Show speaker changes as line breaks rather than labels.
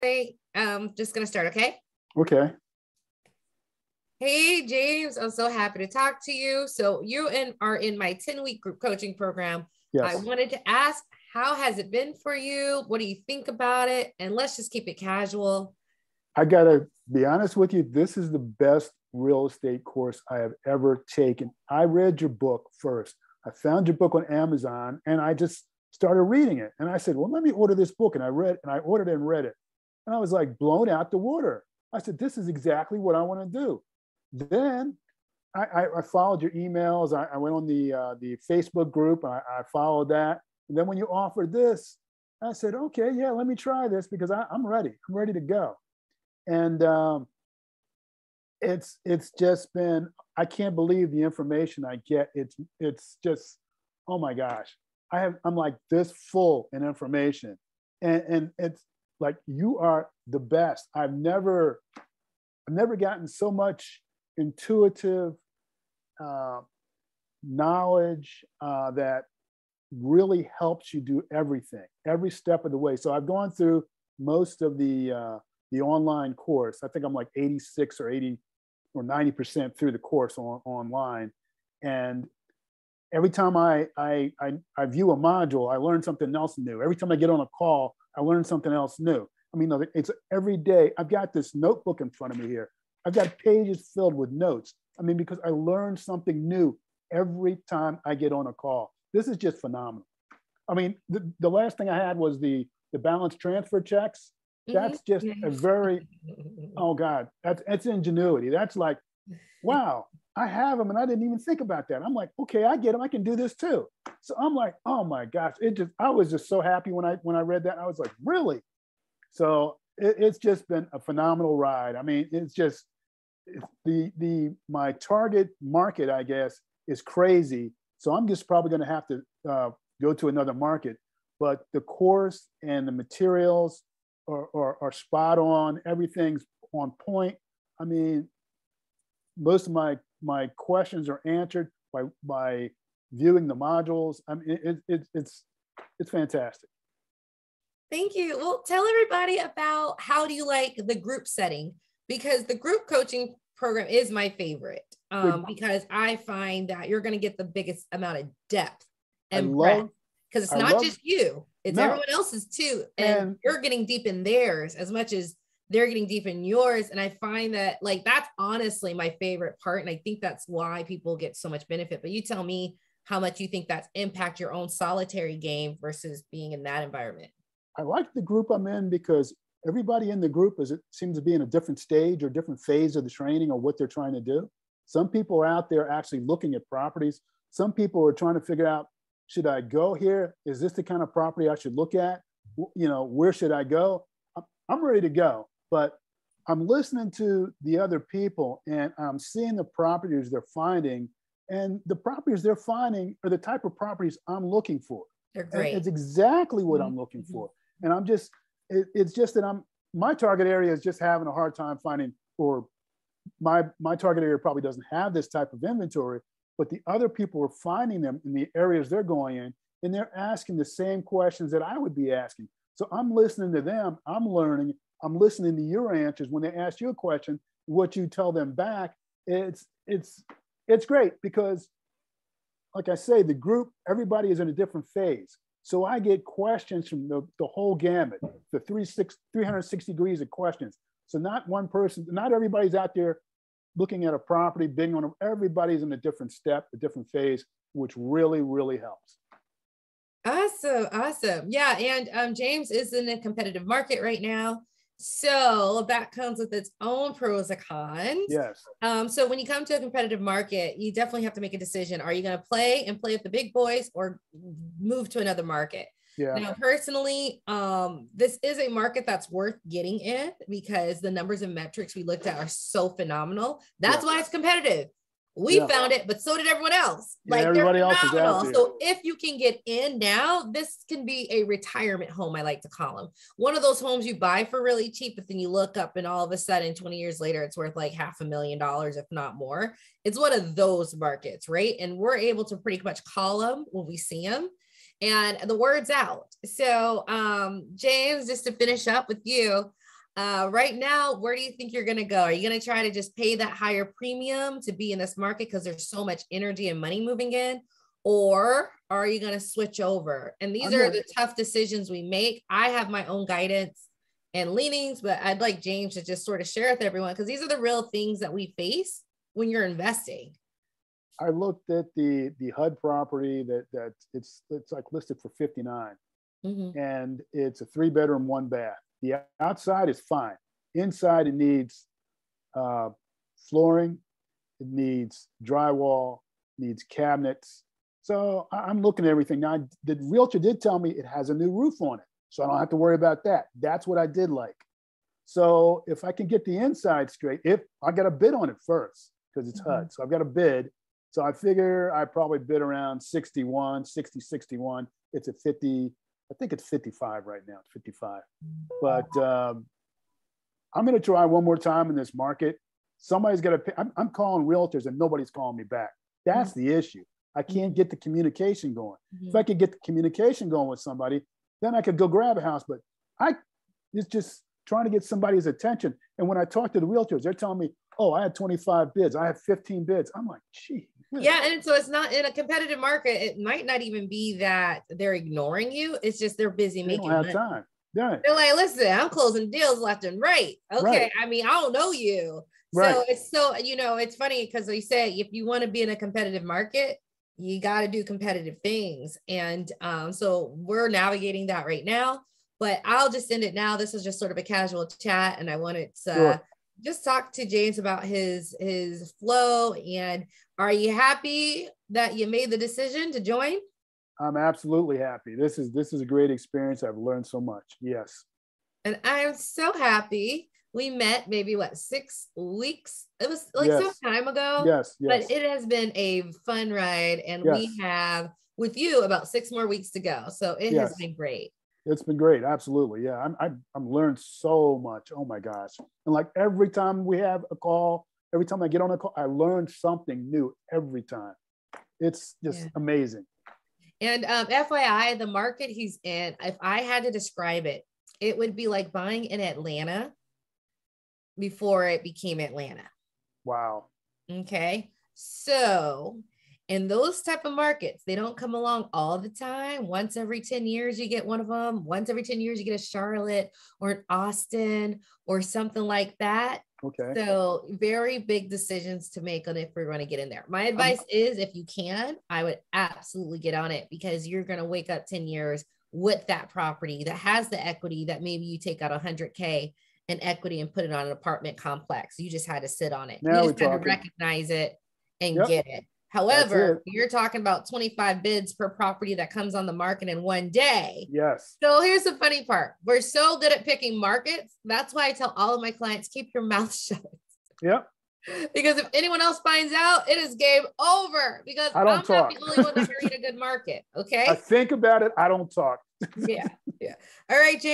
Just gonna start, okay?
Okay.
Hey, James, I'm so happy to talk to you. So you are in my 10-week group coaching program. I
Yes.
wanted to ask, how has it been for you? What do you think about it? And let's just keep it casual.
I gotta be honest with you. This is the best real estate course I have ever taken. I read your book first. I found your book on Amazon and I just started reading it. And I said, well, let me order this book. And I ordered it and read it. And I was like blown out the water. I said, this is exactly what I want to do. Then I followed your emails. I went on the Facebook group. I followed that. And then when you offered this, I said, okay, yeah, let me try this because I'm ready. I'm ready to go. And it's just been, I can't believe the information I get. It's just, oh my gosh, I'm like this full in information, and it's like you are the best. I've never gotten so much intuitive knowledge that really helps you do everything, every step of the way. So I've gone through most of the online course. I think I'm like 86 or 80 or 90% through the course online. And every time I view a module, I learn something else new. Every time I get on a call, I learn something else new. I mean, it's every day. I've got this notebook in front of me here. I've got pages filled with notes. I mean, because I learn something new every time I get on a call. This is just phenomenal. I mean, the last thing I had was the balance transfer checks. That's just a very, oh God, that's ingenuity. That's like, wow, I have them and I didn't even think about that. I'm like, okay, I get them. I can do this too. So I'm like, oh my gosh, I was just so happy when I read that. I was like, really? So it's just been a phenomenal ride. I mean, it's just my target market, I guess, is crazy. So I'm just probably going to have to go to another market. But the course and the materials are spot on. Everything's on point. I mean, most of my questions are answered by viewing the modules. I mean, it's fantastic.
Thank you. Well, tell everybody about how do you like the group setting, because the group coaching program is my favorite because I find that you're going to get the biggest amount of depth and breadth, because it's not just you, it's everyone else's too. And you're getting deep in theirs as much as they're getting deep in yours. And I find that like, that's honestly my favorite part. And I think that's why people get so much benefit. But you tell me how much you think that's impact your own solitary game versus being in that environment.
I like the group I'm in because everybody in the group seems to be in a different stage or different phase of the training or what they're trying to do. Some people are out there actually looking at properties. Some people are trying to figure out, should I go here? Is this the kind of property I should look at? You know, where should I go? I'm ready to go, but I'm listening to the other people and I'm seeing the properties they're finding, and the properties they're finding are the type of properties I'm looking for.
They're great.
And it's exactly what I'm looking for. And it's just that my target area is just having a hard time finding, or my target area probably doesn't have this type of inventory, but the other people are finding them in the areas they're going in, and they're asking the same questions that I would be asking. So I'm listening to them, I'm learning, I'm listening to your answers. When they ask you a question, what you tell them back, it's great because, like I say, the group, everybody is in a different phase. So I get questions from the whole gamut, the 360 degrees of questions. So not one person, not everybody's out there looking at a property, bidding on it. Everybody's in a different step, a different phase, which really, really helps.
Awesome. Yeah. And James is in a competitive market right now. So that comes with its own pros and cons.
Yes.
So when you come to a competitive market, you definitely have to make a decision. Are you going to play with the big boys or move to another market?
Yeah.
Now, personally, this is a market that's worth getting in because the numbers and metrics we looked at are so phenomenal. That's why it's competitive. We found it, but so did everyone else.
Like everybody else is out there.
So if you can get in now, this can be a retirement home, I like to call them. One of those homes you buy for really cheap, but then you look up and all of a sudden 20 years later, it's worth like $500,000, if not more. It's one of those markets, right? And we're able to pretty much call them when we see them. And the word's out. So James, just to finish up with you, Right now, where do you think you're going to go? Are you going to try to just pay that higher premium to be in this market because there's so much energy and money moving in? Or are you going to switch over? And these are the tough decisions we make. I have my own guidance and leanings, but I'd like James to just sort of share with everyone, because these are the real things that we face when you're investing.
I looked at the HUD property that it's like listed for 59, and it's a 3-bedroom, 1 bath. The outside is fine. Inside, it needs flooring, it needs drywall, needs cabinets. So I'm looking at everything. Now, the realtor did tell me it has a new roof on it, so I don't have to worry about that. That's what I did like. So if I can get the inside straight, if I got a bid on it first, because it's HUD. So I've got a bid. So I figure I probably bid around 61. It's at 50. I think it's 55 right now. It's 55. But I'm going to try one more time in this market. Somebody's got to pay. I'm calling realtors and nobody's calling me back. That's the issue. I can't get the communication going. If I could get the communication going with somebody, then I could go grab a house. But it's just trying to get somebody's attention. And when I talk to the realtors, they're telling me, oh, I had 25 bids. I had 15 bids. I'm like, gee.
Yeah. And so it's not in a competitive market. It might not even be that they're ignoring you. It's just they're busy making money. They don't have time. Yeah. They're like, listen, I'm closing deals left and right. Okay. Right. I mean, I don't know you. Right. So it's so, it's funny because they say if you want to be in a competitive market, you got to do competitive things. And so we're navigating that right now, but I'll just end it now. This is just sort of a casual chat. And I wanted to just talk to James about his flow. And are you happy that you made the decision to join?
I'm absolutely happy. This is a great experience. I've learned so much. Yes.
And I'm so happy. We met maybe 6 weeks. It was like some time ago. Yes. But it has been a fun ride. And we have with you about 6 more weeks to go. So it has been great. It's
been great. Absolutely. Yeah. I'm learned so much. Oh my gosh. And like every time we have a call, every time I get on a call, I learn something new every time. It's just amazing.
And FYI, the market he's in, if I had to describe it, it would be like buying in Atlanta before it became Atlanta.
Wow.
Okay. So in those type of markets, they don't come along all the time. Once every 10 years, you get one of them. Once every 10 years, you get a Charlotte or an Austin or something like that.
Okay.
So very big decisions to make on if we're going to get in there. My advice is if you can, I would absolutely get on it because you're going to wake up 10 years with that property that has the equity that maybe you take out $100K in equity and put it on an apartment complex. You just had to sit on it.
Now
you just had to recognize it and get it. However, you're talking about 25 bids per property that comes on the market in one day.
Yes.
So here's the funny part. We're so good at picking markets. That's why I tell all of my clients, keep your mouth shut.
Yep.
Because if anyone else finds out, it is game over. Because I'm not the only one that can read a good market. Okay.
I think about it. I don't talk.
Yeah. All right, James.